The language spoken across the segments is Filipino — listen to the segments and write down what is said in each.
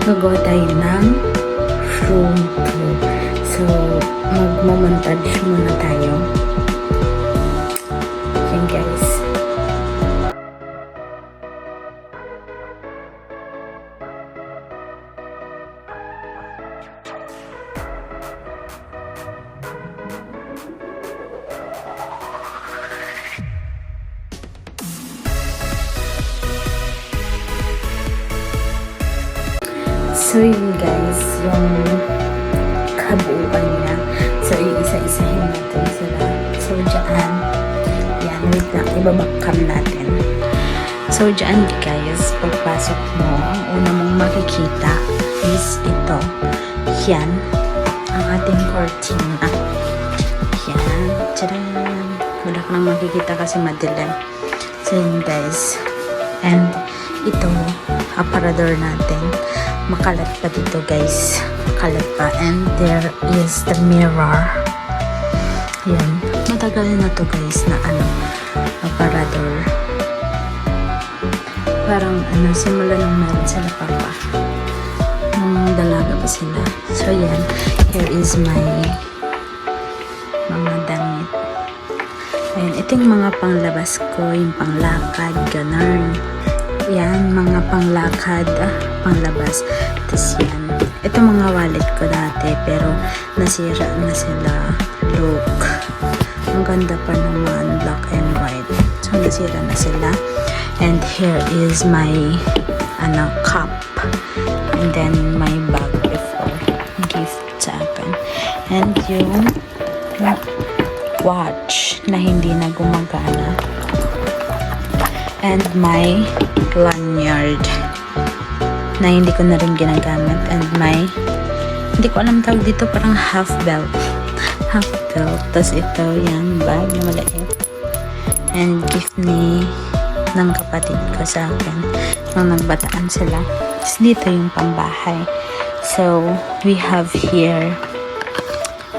gagawa tayo ng room tour. So, magmamontage muna tayo. Yan guys. So yun guys, yung kabuuan niya. So iisa-isahin natin sila. So dyan, yan, wait lang, ibabakcam natin. So dyan guys, pagpasok mo, ang una mong makikita is ito. Yan, ang ating cortina. Yan, tcharan! Wala ka nang makikita kasi madilim. So yun guys, and ito, aparador natin. Makalat pa dito guys, makalat pa, and there is the mirror. Yan, matagal na to guys na aparador. Parang simula nung meron sila papa, nung dalaga pa sila. So yan, here is my mga damit. Ayan, ito yung mga panglabas ko, yung panglakad, ganun. Yan, mga panglakad, panglabas. Tapos yan, ito mga wallet ko dati, pero nasira na sila. Look, ang ganda pa naman, black and white. So nasira na sila. And here is my cup, and then my bag before, gift sa akin. And yung watch na hindi na gumagana, and my lanyard na hindi ko na rin ginagamit, and my, hindi ko alam tawag dito, parang half belt. Tapos ito, yan, bag na maliit, and gift ng kapatid ko sa akin nung nagbataan sila. Tapos dito yung pambahay. So we have here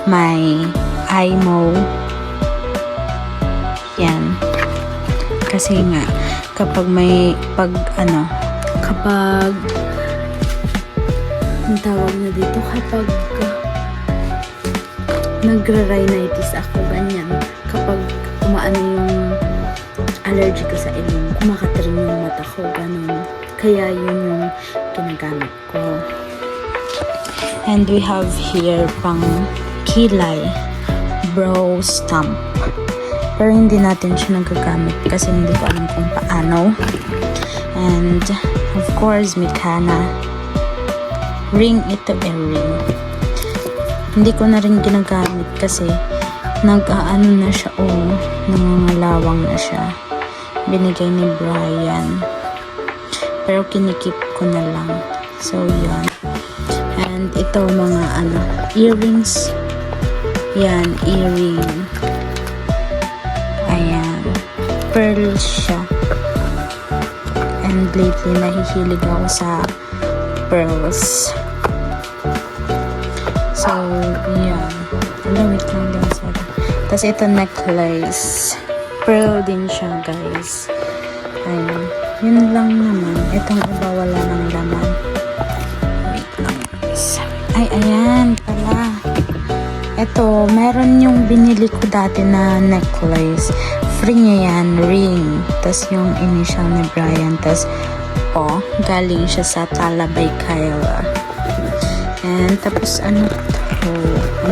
my IMO. Yan, kasi nga kapag ang tawag na dito, kapag nagra-rhinitis ako, ganyan, kapag umaano yung allergy ko sa ilong, kumakatrin yung mata ko, ganun. Kaya yun yung ginagamit ko. And we have here pang kilay, brow stamp. Pero hindi natin siya nagagamit kasi hindi ko alam kung paano. And of course, Mikana. Ring, ito ring. Hindi ko na rin ginagamit kasi nag-aano na siya, nangangalawang na siya. Binigay ni Brian. Pero kinikip ko na lang. So, yun. And ito mga earrings. Yan, earring. Ayan. Pearl siya. And lately, nahihilig ako sa pearls. So, yan. Wait lang din sa. Tapos ito necklace. Pearl din siya, guys. Ayan. Yun lang naman. Itong iba wala ng laman. Wait lang, guys. Ay, ayan pala. Ito, meron yung binili ko dati na necklace. Free niya yan, ring. Tapos yung initial ni Brian. Tapos, galing siya sa Talabay, Kyla. And tapos ang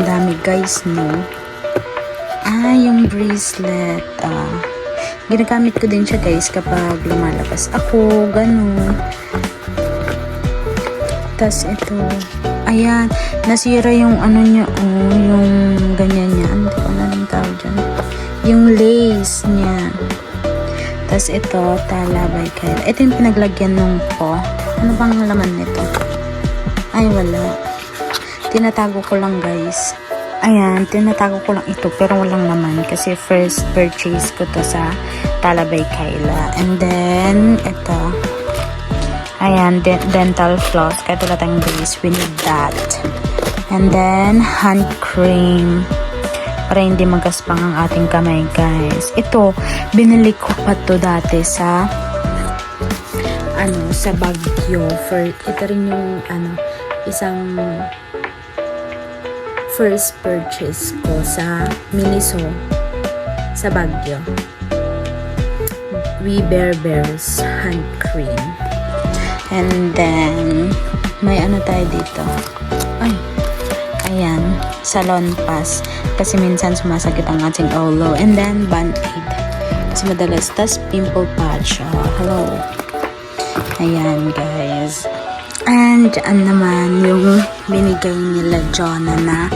dami guys, no? Yung bracelet. Ginagamit ko din siya guys kapag lumalabas ako, ganun. Tapos ito, ayan, nasira yung niya, yung ganyan niya. Hindi ko na rin tawag dyan. Yung lace niya. Tapos ito, Talabay Kyla. Ito yung pinaglagyan nung po. Ano bang laman nito? Ay, wala. Tinatago ko lang guys. Ayan, tinatago ko lang ito pero walang naman kasi first purchase ko to sa Talabay Kyla. And then, ito. Ayan, dental floss. Kaya wala tayong base. We need that. And then, hand cream. Para hindi magaspang ang ating kamay, guys. Ito, binili ko pa to dati sa sa Baguio. Ito rin yung isang first purchase ko sa Miniso sa Baguio. We Bears hand cream. And then may tayo dito. Ayan, Salon Pass. Kasi minsan sumasakit ang ating ulo. And then Band-Aid. Kasi madalas. Tas pimple patch. Hello. Ayan, guys. And naman yung binigay nila Jonah na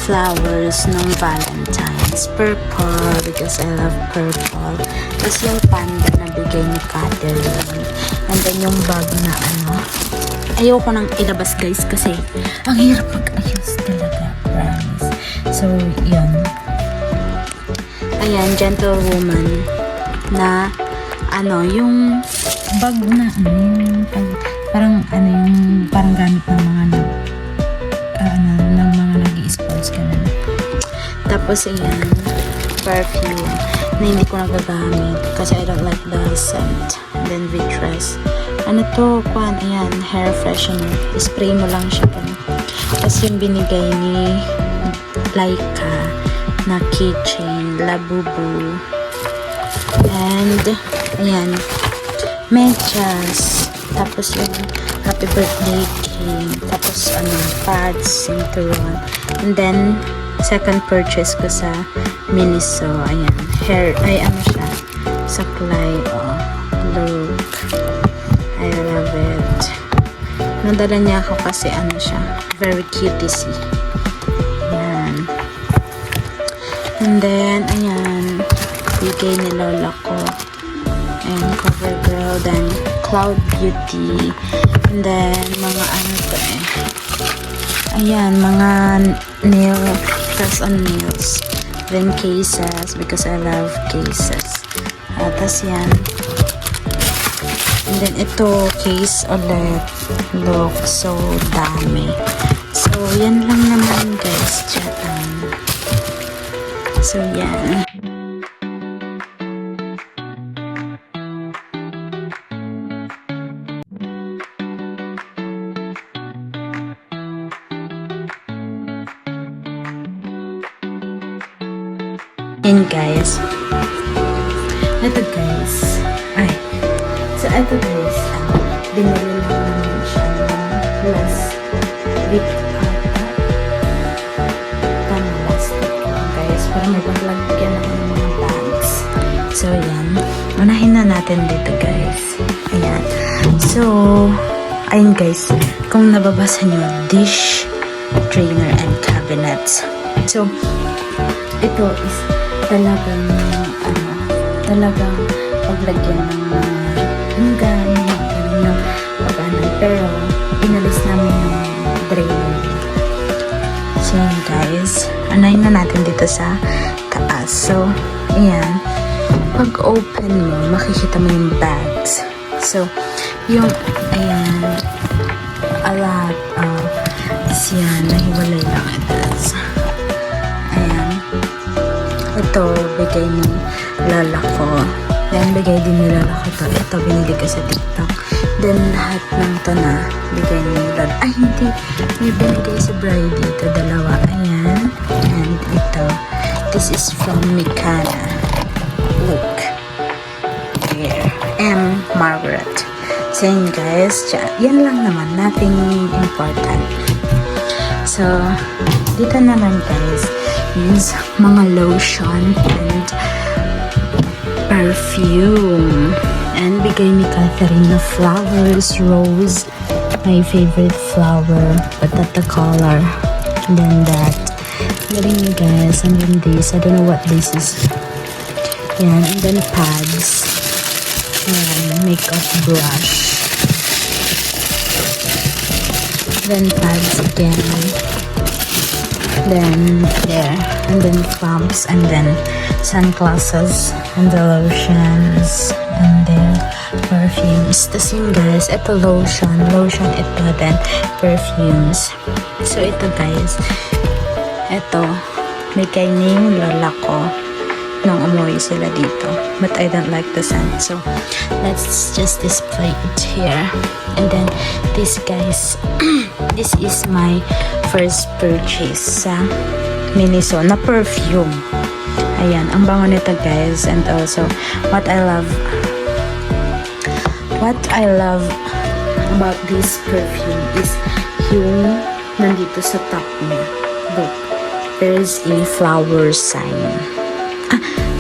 flowers ng Valentine's. Purple, because I love purple. Tapos yung panda na bigay ni Catherine. And then yung bag na ayoko nang ilabas, guys, kasi ang hirap mag-ayos talaga, promise. So, yun. Ayan, gentlewoman na yung bag na parang gamit ng mga ng mga nag-i-sports ganun. Tapos ayan, perfume na hindi ko nagagamit kasi I don't like the scent. And then Vitress. Ayan, hair freshener. Spray mo lang siya. Tapos yung binigay ni Laika na keychain, Labubu. And ayan, medyas. Tapos yung happy birthday cake. Tapos pads, cinturon. And then second purchase ko sa Miniso. Ayan, hair, siya, supply, look. I love it. Nadala niya ako kasi siya, very cutesy. Ayan. And then, ayan, bigay ni Lola ko. And CoverGirl, then Cloud Beauty. And then, mga ayan, mga nail, press on nails. Then cases, because I love cases. Tapos yan. And then ito, case ulit. Look, so dami. So, yan lang naman, guys. Diyan. So, yan. And guys, ito guys, binili lang namin siya last week last week lang guys, para may paglagyan ako ng mga bags. So yan, unahin na natin dito guys. Ayan, so ayun guys, kung nababasa nyo, dish drainer and cabinets. So ito is talagang paglagyan ng hinggan, pero inalis namin yung drainer. So guys, anayin na natin dito sa taas. So ayan, pag open mo, makikita mo yung bags. So yung ayan, a lot is yan, nahiwalay lang ito. Ayan, ito bigay ni Lola ko. Then, bigay din ni Lola ko to. Ito, binili ko sa TikTok. Then, lahat ng to na bigay ni Lola. Ay, hindi. May binigay si Bride dito. Dalawa. Ayan. And ito. This is from Mikana. Look. Here. M. Margaret. So, yun guys. Yan lang naman. Nothing important. So, dito naman guys is mga lotion and perfume. And bigay ni Catherine na flowers, rose, my favorite flower, but not the color. And then that. Galing you guys. And then this. I don't know what this is. Yan. And then pads. Yan. Makeup brush. Then pads again. Then there. And then pumps. And then sunglasses. And the lotions. And then perfumes. Tapos yun guys, ito lotion, ito, then perfumes. So ito guys, ito, may kay ni Lola ko. nung umuwi sila dito. But I don't like the scent. So, let's just display it here. And then, this guys, this is my first purchase sa Miniso na perfume. Ayan, ang bango nito guys. And also, what I love about this perfume is yung nandito sa top niya. Look, there is a flower sign.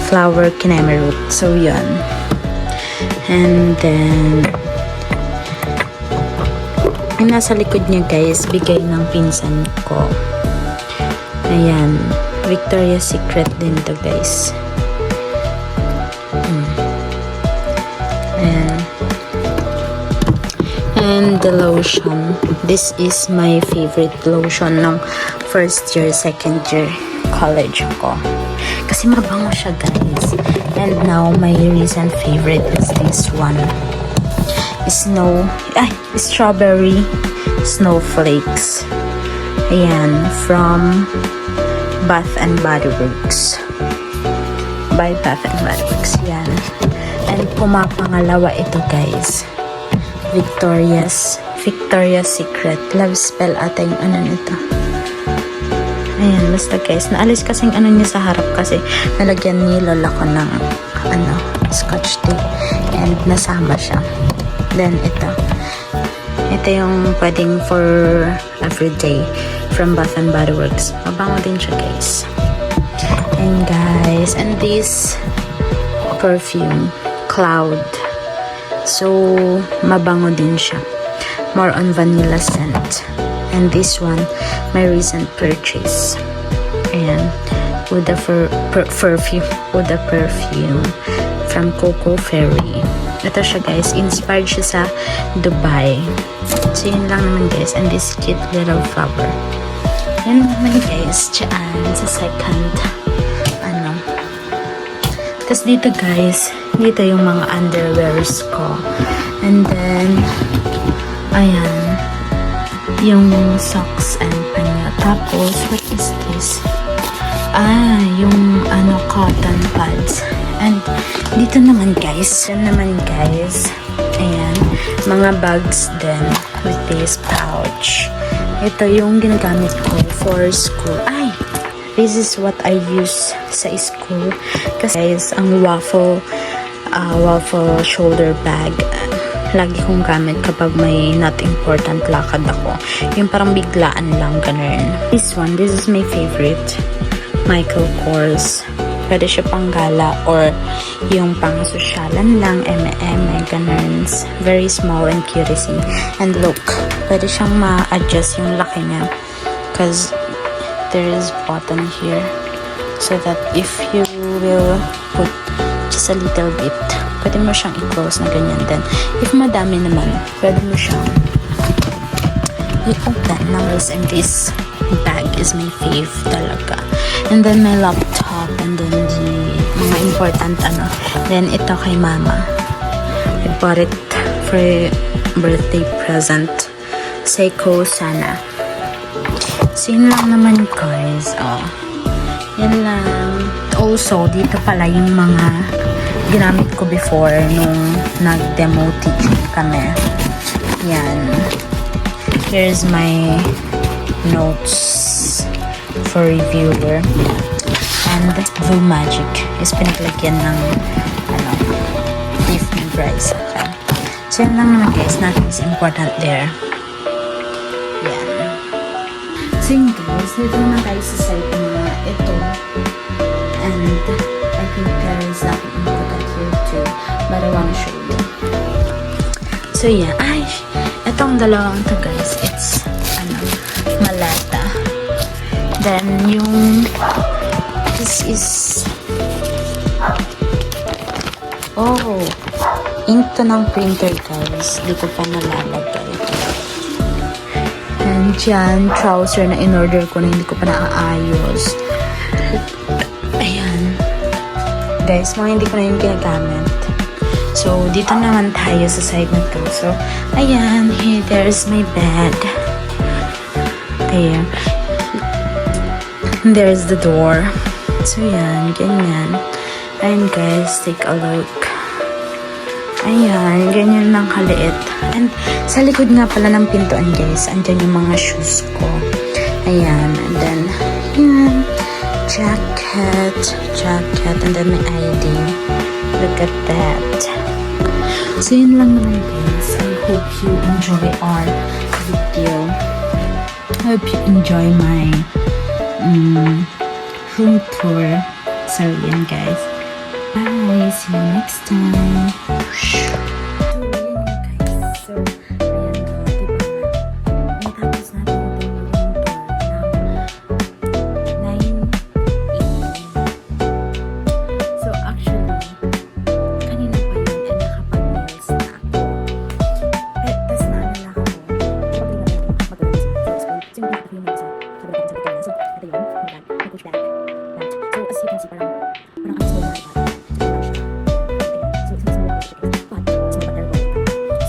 Flower kineme root. So, yun. And then, yung nasa likod niya guys, bigay ng pinsan ko. Ayan. Victoria's Secret din to guys. Ayan. And the lotion. This is my favorite lotion ng first year, second year college ko. Kasi mabango siya guys. And now, my recent favorite is this one. Strawberry Snowflakes. Ayan. From Bath and Body Works. By Bath and Body Works. Yan. And pumapangalawa ito guys. Victoria's Secret. Love spell ata yung ano nito. Ayan, basta guys. Naalis kasing ano niya sa harap kasi nalagyan ni lola ko ng scotch tape. And nasama siya. Then ito. Ito yung pwedeng for everyday from Bath and Body Works. Mabango din siya guys. And guys, and this perfume, Cloud. So, mabango din siya. More on vanilla scent. And this one, my recent purchase. Ayan. Huda perfume from Coco Fairy. Ito siya guys. Inspired siya sa Dubai. So, yun lang naman guys. And this cute little flower. Yan naman guys. Diyan sa second. Tapos dito guys. Dito yung mga underwears ko. And then, ayan. Yung socks and panya. Tapos, what is this? Yung cotton pads. And dito naman guys. Ayan. Mga bags din with this pouch. Ito yung ginagamit ko for school. This is what I use sa school. Kasi guys, ang waffle shoulder bag. Lagi kong gamit kapag may not important lakad ako. Yung parang biglaan lang, ganun. This is my favorite. Michael Kors. Pwede siya pang gala or yung pang sosyalan lang, ganun. Very small and cutesy. And look, pwede siyang ma-adjust yung laki niya. Because there is button here. So that if you will put just a little bit, pwede mo siyang i-close na ganyan din. If madami naman, pwede mo siyang i-open na guys. And this bag is my fave talaga. And then my laptop, and then the mga important Then ito kay mama. I bought it for a birthday present. Seiko Sana. So yun lang naman guys. Yan lang. Also, dito pala yung mga ginamit ko before nung nag-demo teaching kami. Yan. Here's my notes for reviewer. And Blue Magic is pinaglagyan ng beef and rice. Okay. So yan lang naman guys. Nothing is important there. Yan. So yun guys. Dito naman tayo sa side na ito. And I think there is nothing important here too, but I wanna show you. So yeah, itong dalawang to guys, it's malata. Then this is ink to ng printer guys. Di ko pa nalalagay. And dyan, trouser na in-order ko na hindi ko pa naaayos. Ayan. Guys, mga hindi ko na yung ginagamit. So, dito naman tayo sa side na to. So, ayan. Here, there's my bed. There. And there's the door. So, yan. Ganyan. Ayun guys, take a look. Ayan, ganyan lang kaliit. And sa likod nga pala ng pintuan guys, andyan yung mga shoes ko. Ayan, and then, yan, jacket, and then my ID. Look at that. So yun lang naman guys. I hope you enjoy our video. I hope you enjoy my room tour. So yan guys. Bye. See you next time. So yun guys. So ayan na. Diba nga. Natapos natin yung room tour ng 9:18. So actually, kanina pa yun and nakapag-nails na ako. Tas naalala ko. Pag-nail natin mag-nails sa school. So yung pinaka-nail na sa kabila natin sa pagkain. So ito yun. Mag-push back. So as you can see, parang ang small na diba? So it's small na diba? But it's more patternable.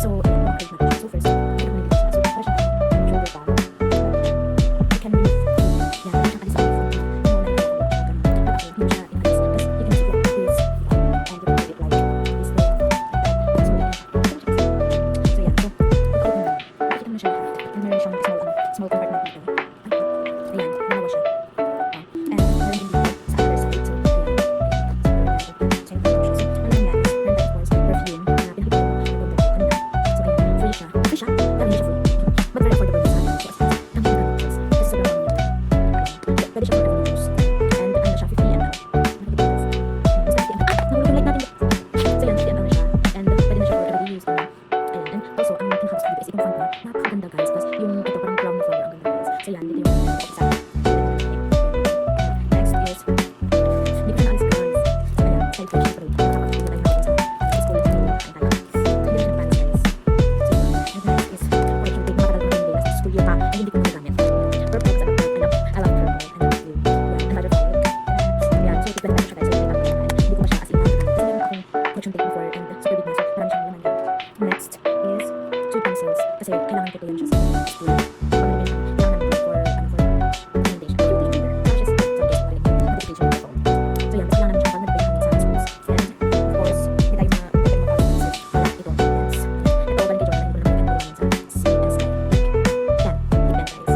So ayan, mga curve natin siya. So first, ito na dito siya. So para siya shoulder pad. You can move. Yan, pwede siyang alis sa iPhone. But ako, hindi siya inalis. Tapos you can see it is and you can put it like this there. So yan. So yan. So pag-open mo, makikita mo na siya lahat. And meron siyang small compartment dito. Ayan, dalawa siya. And meron din dito sa other side. So ayan. So yan. So ano nangyari? Meron tayo of course perfume na pinakita ko kanina. So ayan, free siya. Free siya, pero hindi siya free. But very affordable din sa akin. So as in, kami na guys. Kasi sobrang mga nila. Pwede siya for every use. And ano siya, 50 ml. Nakikita guys. Basta 50 ml. Nahulog yung light natin. So yan, 50 ml na siya. And pwede na siya for every use. Ayan. And also, ang pinaka-house dito is itong font niya. Napakaganda guys. Tapos yung ito parang crown na flower. Ang ganda guys. So yan, dito yung sa next is hindi ko na alis guys. Ayan, side touch syempre. Nakakapagpili tayo natin sa school na school. Ang tayo. Hindi na siya pants guys. So and next is correction tape. Matagal ko na hindi nasa studio pa. And hindi ko magagamit. Purple sa I love purple. I love blue. Yan, another fabric. Yan, so tignan natin siya guys. So tignan natin siya. Hindi ko masyadong as in magagamit. Kasi meron akong correction tape before and super big na. So marami siyang laman yan. Next is 2 pencils. Kasi kailangan ko 'to yan siya sa school. Kailangan namin for presentation. Not just some days notification on the phone. So yan, kailangan namin siya pag nag-break kami sa schools. And of course, hindi tayo mag-pag-mag-pag-mag wala ito. Yes. Ito, balik ito. Hindi ko naman namin sa CSI. Yan. Tignan guys.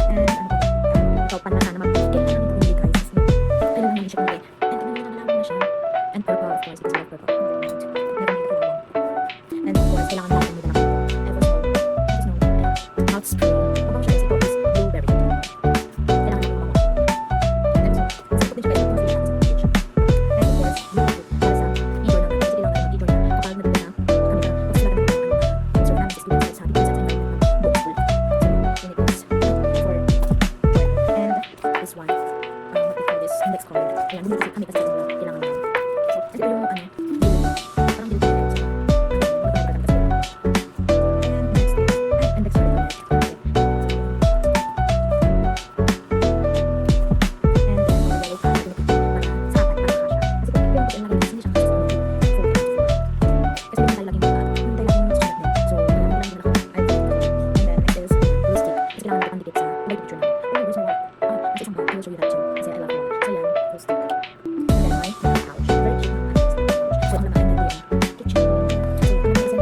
And ano ba? Ito, panlasa naman. Kailangan namin pumili guys. Kailangan namin siya pumili. And ano yung nalaman na siya. And purple of course, because I love purple. Never need to go wrong. And of course, kailangan namin pumili na mouth spray. Mabang siya guys. Ito is blueberry. Kailangan namin mabang. And so, kasi put din siya guys. And of course, blueberry. Para sa igor naman. Kasi kailangan namin igor na kapag nag-break na kami na pag sila namin so namin sa students sa ating sa ating book school. So yun it is for and this one what we call this index card. Ayan, bumili kasi kami kasi kailangan namin. So ito yung ano parang dito so and next is index card ulit. And then yellow card para sa apat para siya. Kasi kung yung lagi hindi siya kasi sa kasi hindi tayo laging susunod din. So alam mo lang din ako. And then next is blue stick. Kasi kailangan natin dikit sa light picture na. Oh, there's no one. Kasi isang bag. I will show you that too. Kasi I love it. So yan, blue stick. And then my pouch. Very cute naman. So ano naman ang nandun. Kitchen. So ano naman kasi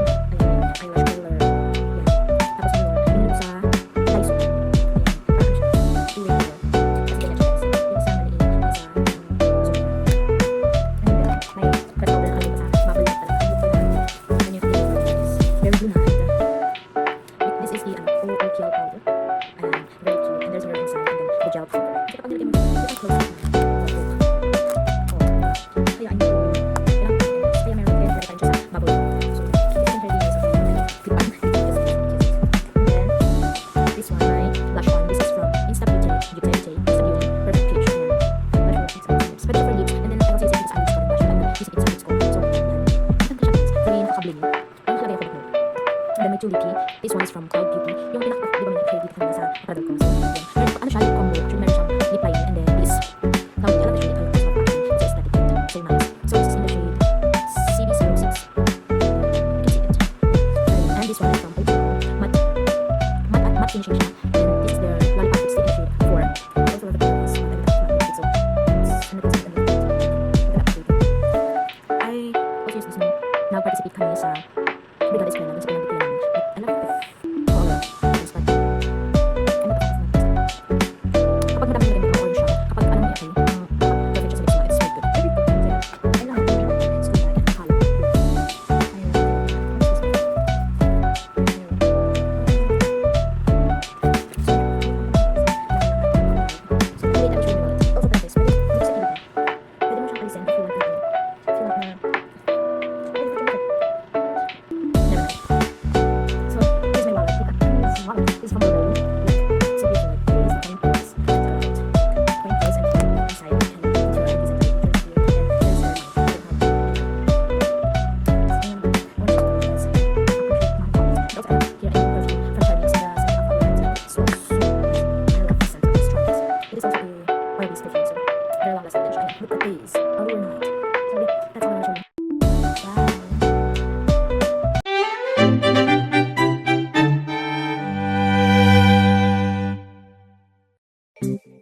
eyelash curler. Yan. Tapos yun, binili ko sa Daiso. Ayan. Parang siya. Two-way color. Kasi ganyan siya guys. Yung isa maliit. Yung isa so and then may press powder na kami sa bubble wrap talaga. Yung for ano yung flavor guys. Very blue na. And this is the OOPL powder. Ayan. Very cute. And there's a mirror inside. And then the gel powder. Kasi kapag nilagay mo siya, it's close up na. Kaya ano kaya meron din tayo siya sa bubble wrap. So this is very nice. And then this one, my blush one. This is from Insta Beauty. Insta Beauty. Perfect Peach. Ayan. Blush one. Special for lips. And then I also use this eyelid scoring brush. I'm not using it sa lips ko. So yan. Maganda siya guys. Very nakakabling. Ang kalagay ako dito. And then my Tulipy. This one is from Cloud Beauty. Yung pinaka, di ba may Cloud Beauty kanina sa product ko. So yan. Meron ano siya, lip combo. Actually meron siyang lip liner. And then this Cloud Beauty. I love the shade. I love this one actually. It's aesthetic. So nice. So this is in the shade CB06. You can see it. And this one is from Ojo. Matte finishing siya. And this is their Lollipop Lipstick in the shade 4. I also love the color of this one. I love the matte lipstick. So it's ano this is look at that shade. is from the room. So we can place the coin purse. Coin purse and inside you can put your IDs and your pictures here. And here's your it is also a Barbie sticker, so very long lasting. And look at these. Overnight. So that's all I'm going to show you. Bye.